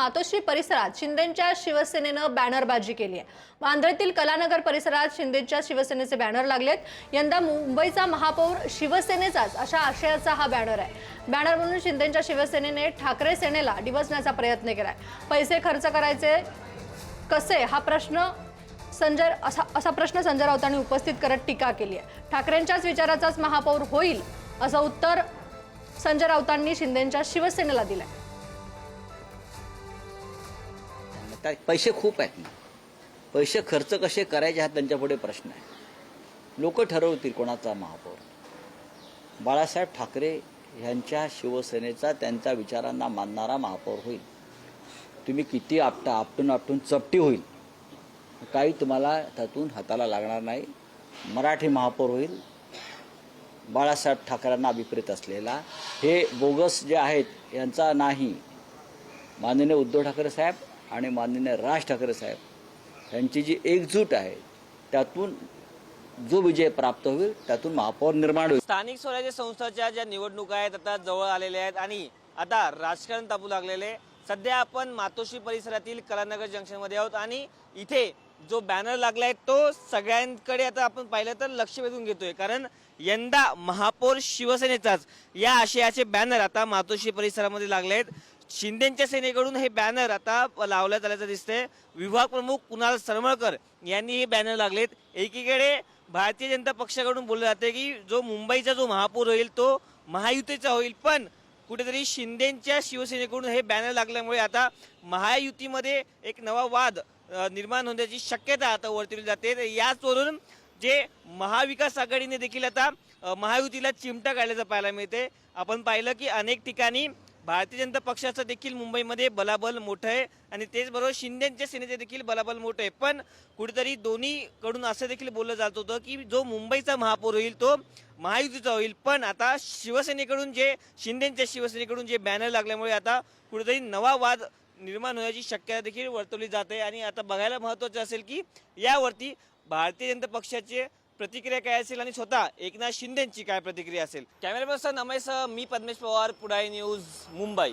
मातोश्री परिसरात शिंदेंच्या शिवसेनेनं बॅनरबाजी केली आहे। वांद्र्यातील कलानगर परिसरात शिंदेंच्या शिवसेनेचे बॅनर लागलेत। यंदा मुंबईचा महापौर शिवसेनेचाच अशा आशयाचा हा बॅनर आहे। बॅनर म्हणून शिंदेंच्या शिवसेनेने ठाकरे सेनेला डिवचण्याचा प्रयत्न केलाय। पैसे खर्च करायचे कसे हा प्रश्न असा प्रश्न संजय राऊतांनी उपस्थित करत टीका केली आहे। ठाकरेंच्याच विचाराचाच महापौर होईल असं उत्तर संजय राऊतांनी शिंदेंच्या शिवसेनेला दिलंय। पैसे खूप आहेत ना, पैसे खर्च कसे करायचे हा त्यांच्या पुढे प्रश्न आहे। लोक ठरवतील कोणाचा महापौर। बाळासाहेब ठाकरे यांच्या शिवसेनेचा त्यांच्या विचारांना मानणारा महापौर होईल। तुम्ही किती आपटून चपटी होईल, काही तुम्हाला त्यातून हाताला लागणार नाही। मराठी महापौर होईल। बाळासाहेब ठाकरेंना अभिप्रेत असलेला हे बोगस जे आहेत यांचा नाही, माननीय उद्धव ठाकरे साहेब आणि माननीय राज ठाकरे साहेब यांची जी एकजूट आहे त्यातून जो विजय प्राप्त होईल त्यातून महापौर निर्माण होईल। स्थानिक स्वराज्य संस्थांच्या ज्या निवडणुका आहेत आता जवळ आलेल्या आहेत आणि आता राजकारण तापू लागलेले। सध्या आपण मातोश्री परिसरातील कलानगर जंक्शनमध्ये आहोत आणि इथे जो बॅनर लागलाय तो सगळ्यांकडे आता आपण पाहिलं तर लक्ष वेधून घेतोय, कारण यंदा महापौर शिवसेनेचाच या आशयाचे बॅनर आता मातोश्री परिसरामध्ये लागले आहेत। शिंदेंच्या सेनेकडून हे बॅनर आता लावण्यात आल्याचं दिसतंय। विभाग प्रमुख कुणाल सरमळकर यांनी हे बॅनर लागलेत। एकीकडे भारतीय जनता पक्षाकडून बोलले जाते की जो मुंबईचा जो महापौर होईल तो महायुतीचा होईल, पण कुठेतरी शिंदेंच्या शिवसेनेकडून हे बॅनर लागल्यामुळे आता महायुतीमध्ये एक नवा वाद निर्माण होण्याची शक्यता आता वर्तवली जाते। याचवरून जे महाविकास आघाडीने देखील आता महायुतीला चिमटा काढल्याचं पाहायला मिळते। आपण पाहिलं की अनेक ठिकाणी भारतीय जनता पक्षाचं देखील मुंबईमध्ये बलाबल मोठं आहे आणि तेचबरोबर शिंदेंच्या सेनेचे देखील बलाबल मोठं आहे, पण कुठेतरी दोन्हीकडून असं देखील बोललं जात होतं की जो मुंबईचा महापौर होईल तो महायुतीचा होईल, पण आता शिवसेनेकडून शिंदेंच्या शिवसेनेकडून जे बॅनर लागल्यामुळे आता कुठेतरी नवा वाद निर्माण होण्याची शक्यता देखील वर्तवली जाते। आणि आता बघायला महत्त्वाचं असेल की यावरती भारतीय जनता पक्षाचे प्रतिक्रिया काय असेल आणि स्वतः एकनाथ शिंदेंची काय प्रतिक्रिया असेल। कॅमेरा पर्सन अमयसह मी पद्मेश पवार, पुढारी न्यूज, मुंबई।